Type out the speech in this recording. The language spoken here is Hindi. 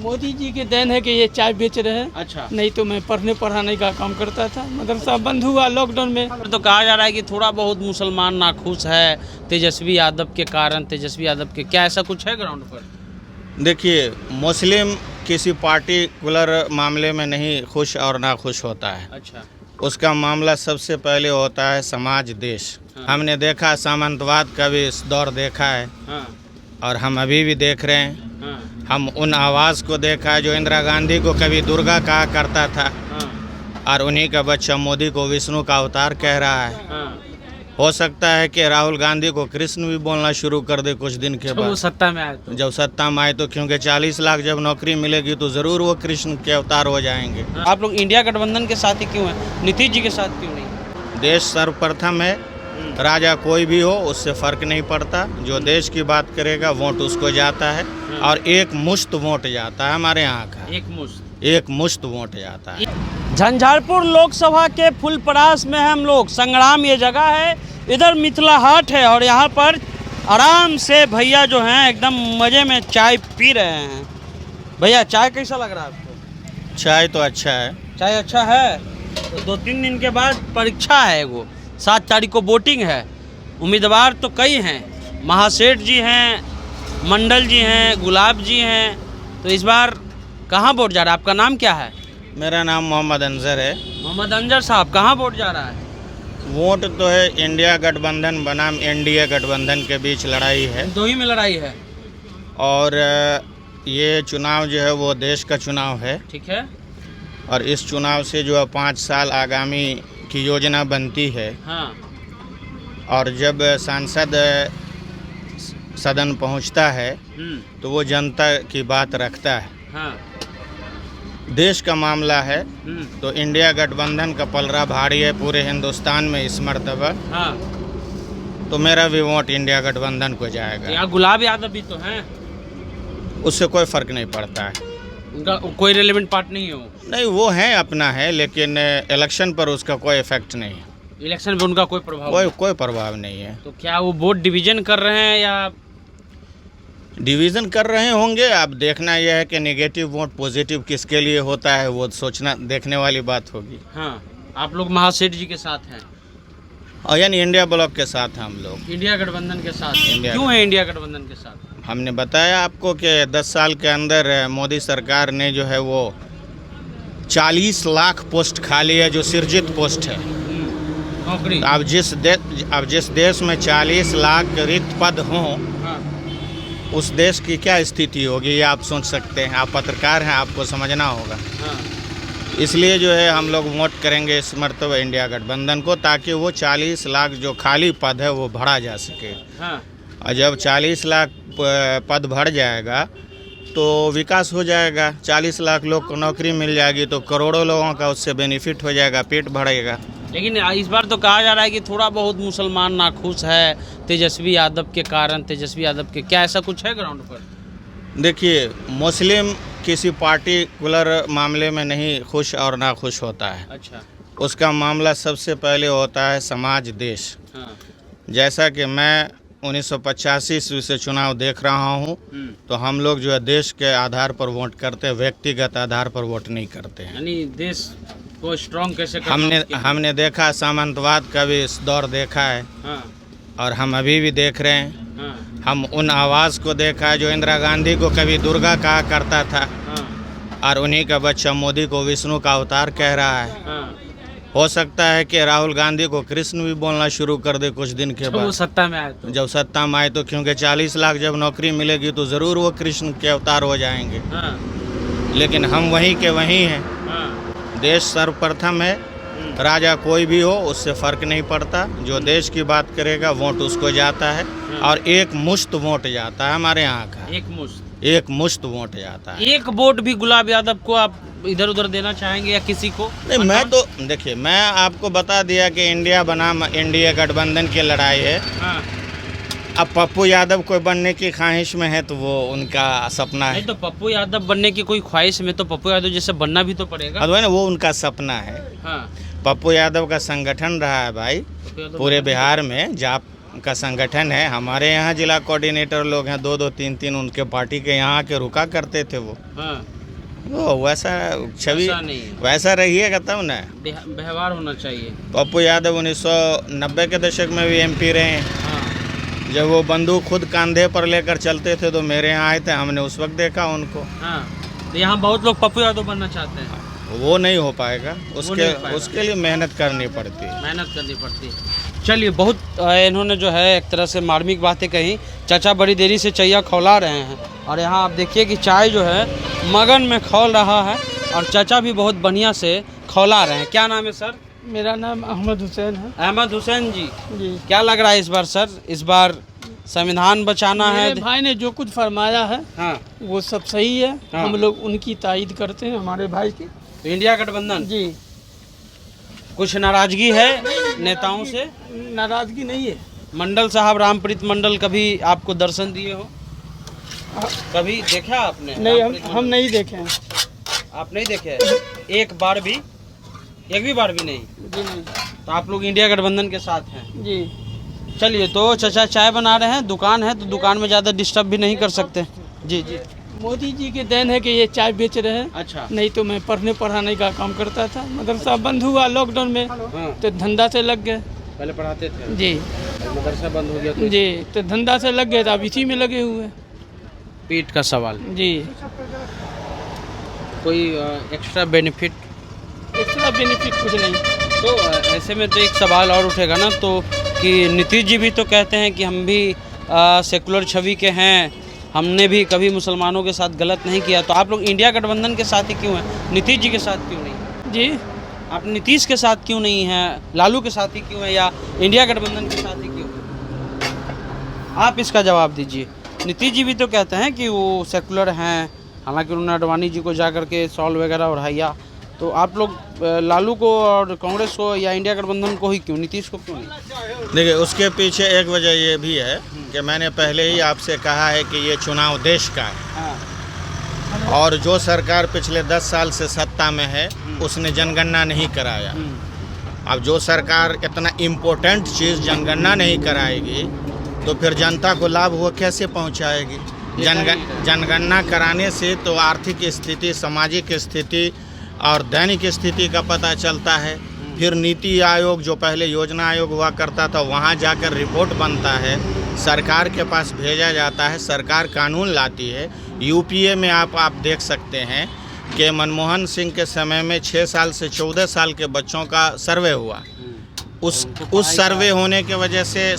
मोदी जी के देन है कि ये चाय बेच रहे हैं। अच्छा, नहीं तो मैं पढ़ने पढ़ाने का काम करता था। मदरसा बंद हुआ लॉकडाउन में। तो कहा जा रहा है कि थोड़ा बहुत मुसलमान नाखुश है तेजस्वी यादव के कारण, तेजस्वी यादव के, क्या ऐसा कुछ है ग्राउंड पर? देखिए, मुस्लिम किसी पार्टिकुलर मामले में नहीं खुश और नाखुश होता है। अच्छा, उसका मामला सबसे पहले होता है समाज, देश। हाँ। हमने देखा सामंतवाद का भी इस दौर देखा है हाँ और हम अभी भी देख रहे हैं। हाँ हम उन आवाज़ को देखा है जो इंदिरा गांधी को कभी दुर्गा कहा करता था हाँ और उन्हीं का बच्चा मोदी को विष्णु का अवतार कह रहा है। हाँ। हो सकता है कि राहुल गांधी को कृष्ण भी बोलना शुरू कर दे कुछ दिन के तो वो बाद, सत्ता में आए तो। जब सत्ता में आए तो, क्योंकि 40 लाख जब नौकरी मिलेगी तो ज़रूर वो कृष्ण के अवतार हो जाएंगे। आप लोग इंडिया गठबंधन के साथ ही क्यों हैं, नीतीश जी के साथ क्यों नहीं? देश सर्वप्रथम है, राजा कोई भी हो उससे फ़र्क नहीं पड़ता। जो देश की बात करेगा वोट उसको जाता है और एक मुश्त वोट जाता है हमारे यहाँ का, एक मुश्त वोट जाता है। झंझारपुर लोकसभा के फुलपरास में हम लोग, संग्राम ये जगह है, इधर मिथिला हाट है और यहाँ पर आराम से भैया जो हैं एकदम मज़े में चाय पी रहे हैं। भैया चाय कैसा लग रहा है आपको? चाय तो अच्छा है। चाय अच्छा है। तो 2-3 दिन के बाद परीक्षा है, वो 7 तारीख को वोटिंग है। उम्मीदवार तो कई हैं, महासेठ जी हैं, मंडल जी हैं, गुलाब जी हैं। तो इस बार कहाँ वोट जा रहा है? आपका नाम क्या है? मेरा नाम मोहम्मद अंजर है। मोहम्मद अंजर साहब, कहाँ वोट जा रहा है? वोट तो है इंडिया गठबंधन बनाम एनडीए गठबंधन के बीच लड़ाई है दो ही में लड़ाई है। और ये चुनाव जो है वो देश का चुनाव है। ठीक है। और इस चुनाव से जो है 5 साल आगामी की योजना बनती है। हाँ। और जब सांसद सदन पहुंचता है तो वो जनता की बात रखता है। हाँ। देश का मामला है तो इंडिया गठबंधन का पलड़ा भारी है पूरे हिंदुस्तान में इस मर्तबा। हाँ। तो मेरा भी वोट इंडिया गठबंधन को जाएगा। यहाँ गुलाब यादव भी तो हैं। उससे कोई फ़र्क नहीं पड़ता है, उनका कोई रेलेवेंट पार्ट नहीं है वो। नहीं, वो है अपना है, लेकिन इलेक्शन पर उसका कोई इफेक्ट नहीं है। इलेक्शन में उनका कोई प्रभाव कोई प्रभाव नहीं है। तो क्या वो वोट डिवीजन कर रहे हैं या डिवीज़न कर रहे होंगे? अब देखना यह है कि नेगेटिव वोट पॉजिटिव किसके लिए होता है, वो सोचना देखने वाली बात होगी। हाँ, आप लोग महासेठ जी के साथ हैं और यानी इंडिया ब्लॉक के साथ हैं हम लोग, इंडिया गठबंधन के साथ। इंडिया क्यों है इंडिया गठबंधन के साथ? हमने बताया आपको कि 10 साल के अंदर मोदी सरकार ने जो है वो 40 लाख पोस्ट खाली है, जो सृजित पोस्ट है नौकरी। अब जिस देश में 40 लाख रिक्त पद हों, हाँ। उस देश की क्या स्थिति होगी ये आप सोच सकते हैं। आप पत्रकार हैं, आपको समझना होगा। हाँ। इसलिए जो है हम लोग वोट करेंगे इस मर्तबा इंडिया गठबंधन को, ताकि वो 40 लाख जो खाली पद है वो भरा जा सके। हाँ। और जब 40 लाख पद भर जाएगा तो विकास हो जाएगा। 40 लाख लोग को नौकरी मिल जाएगी तो करोड़ों लोगों का उससे बेनिफिट हो जाएगा, पेट भरेगा। लेकिन इस बार तो कहा जा रहा है कि थोड़ा बहुत मुसलमान नाखुश है तेजस्वी यादव के कारण, तेजस्वी यादव के, क्या ऐसा कुछ है ग्राउंड पर? देखिए, मुस्लिम किसी पार्टिकुलर मामले में नहीं खुश और नाखुश होता है। अच्छा। उसका मामला सबसे पहले होता है समाज, देश। हाँ। जैसा कि मैं 1985 ईस्वी से चुनाव देख रहा हूँ, तो हम लोग जो है देश के आधार पर वोट करते हैं, व्यक्तिगत आधार पर वोट नहीं करते हैं। यानी देश को स्ट्रॉन्ग कैसे करना? हमने देखा सामंतवाद का भी इस दौर देखा है। हाँ। और हम अभी भी देख रहे हैं। हाँ। हम उन आवाज़ को देखा है जो इंदिरा गांधी को कभी दुर्गा कहा करता था हाँ। और उन्हीं का बच्चा मोदी को विष्णु का अवतार कह रहा है। हाँ। हो सकता है कि राहुल गांधी को कृष्ण भी बोलना शुरू कर दे कुछ दिन के तो वो बाद, सत्ता में आए तो। जब सत्ता में आए तो, क्योंकि 40 लाख जब नौकरी मिलेगी तो ज़रूर वो कृष्ण के अवतार हो जाएंगे। हाँ। लेकिन हम वहीं के वहीं हैं। हाँ। देश सर्वप्रथम है, राजा कोई भी हो उससे फ़र्क नहीं पड़ता। जो देश की बात करेगा वोट उसको जाता है और एक मुश्त वोट जाता है हमारे यहाँ का, एक मुश्त वोट जाता है। एक वोट भी गुलाब यादव को आप इधर उधर देना चाहेंगे या किसी को? नहीं, मैं तो देखिए, मैं आपको बता दिया कि इंडिया बनाम एनडीए गठबंधन की लड़ाई है। हाँ। अब पप्पू यादव कोई बनने की ख्वाहिश में है तो वो उनका सपना है। नहीं तो पप्पू यादव बनने की कोई ख्वाहिश में तो पप्पू यादव जैसे बनना भी तो पड़ेगा। अब है ना, वो उनका सपना है। हाँ। पप्पू यादव का संगठन रहा है भाई पूरे बिहार में, जाप का संगठन है। हमारे यहाँ जिला कोऑर्डिनेटर लोग हैं, 2-2 3-3 उनके पार्टी के यहाँ के रुका करते थे वो। हाँ, वैसा छवि ऐसा नहीं है। वैसा रहिएगा तब ना। व्यवहार होना चाहिए। पप्पू यादव 1990 के दशक में भी MP रहे हैं। हाँ, जब वो बंदूक खुद कंधे पर लेकर चलते थे तो मेरे यहाँ आए थे, हमने उस वक्त देखा उनको। हाँ, तो यहाँ बहुत लोग पप्पू यादव बनना चाहते हैं। वो नहीं हो पाएगा, पाएगा। उसके लिए मेहनत करनी पड़ती है। मेहनत करनी पड़ती है। चलिए, बहुत इन्होंने जो है एक तरह से मार्मिक बातें कही। चाचा बड़ी देरी से चैया खौला रहे हैं और यहाँ आप देखिए कि चाय जो है मगन में खौल रहा है और चाचा भी बहुत बढ़िया से खौला रहे हैं। क्या नाम है सर? मेरा नाम अहमद हुसैन है। अहमद हुसैन जी, जी, क्या लग रहा है इस बार सर? इस बार संविधान बचाना है। मेरे भाई ने जो कुछ फरमाया है हाँ, वो सब सही है। हाँ। हम लोग उनकी तायद करते हैं, हमारे भाई की। तो इंडिया गठबंधन, जी, कुछ नाराजगी है नेताओं से? नाराजगी नहीं है। मंडल साहब, रामप्रीत मंडल कभी आपको दर्शन दिए हो? कभी देखा आपने? नहीं, रामप्रीत हम मंडल? नहीं देखे हैं। आप नहीं देखे? एक भी बार भी नहीं? जी नहीं। तो आप लोग इंडिया गठबंधन के साथ हैं? जी, चलिए, तो चाचा चाय बना रहे हैं, दुकान है तो दुकान में ज़्यादा डिस्टर्ब भी नहीं कर सकते। जी जी। मोदी जी के देन है कि ये चाय बेच रहे हैं। अच्छा। नहीं तो मैं पढ़ने पढ़ाने का काम करता था। मदरसा बंद हुआ लॉकडाउन में, हाँ, तो धंधा से लग गए। पहले पढ़ाते थे, जी मदरसा बंद हो गया तो जी, तो धंधा से लग गए, तो अब इसी में लगे हुए हैं। पीठ का सवाल। जी, कोई एक्स्ट्रा बेनिफिट? एक्स्ट्रा बेनिफिट कुछ नहीं। तो ऐसे में तो एक सवाल और उठेगा ना, तो कि नीतीश जी भी तो कहते हैं कि हम भी सेकुलर छवि के हैं, हमने भी कभी मुसलमानों के साथ गलत नहीं किया। तो आप लोग इंडिया गठबंधन के साथ ही क्यों हैं? नीतीश जी के साथ क्यों नहीं? जी, आप नीतीश के साथ क्यों नहीं हैं? लालू के साथ ही क्यों हैं या इंडिया गठबंधन के साथ ही क्यों हैं? आप इसका जवाब दीजिए। नीतीश जी भी तो कहते हैं कि वो सेकुलर हैं, हालांकि उन्होंने अडवाणी जी को जा करके सॉल वगैरह उड़ाया। तो आप लोग लालू को और कांग्रेस को या इंडिया गठबंधन को ही क्यों, नीतीश को क्यों नहीं? देखिए, उसके पीछे एक वजह ये भी है कि मैंने पहले ही आपसे कहा है कि ये चुनाव देश का है। हाँ, और जो सरकार पिछले 10 साल से सत्ता में है उसने जनगणना नहीं कराया। अब जो सरकार इतना इम्पोर्टेंट चीज़ जनगणना नहीं कराएगी तो फिर जनता को लाभ वो कैसे पहुंचाएगी? जनगणना कराने से तो आर्थिक स्थिति, सामाजिक स्थिति और दैनिक स्थिति का पता चलता है। फिर नीति आयोग, जो पहले योजना आयोग हुआ करता था, वहाँ जाकर रिपोर्ट बनता है, सरकार के पास भेजा जाता है, सरकार कानून लाती है। यूपीए में आप देख सकते हैं कि मनमोहन सिंह के समय में 6 साल से 14 साल के बच्चों का सर्वे हुआ। उस सर्वे होने के वजह से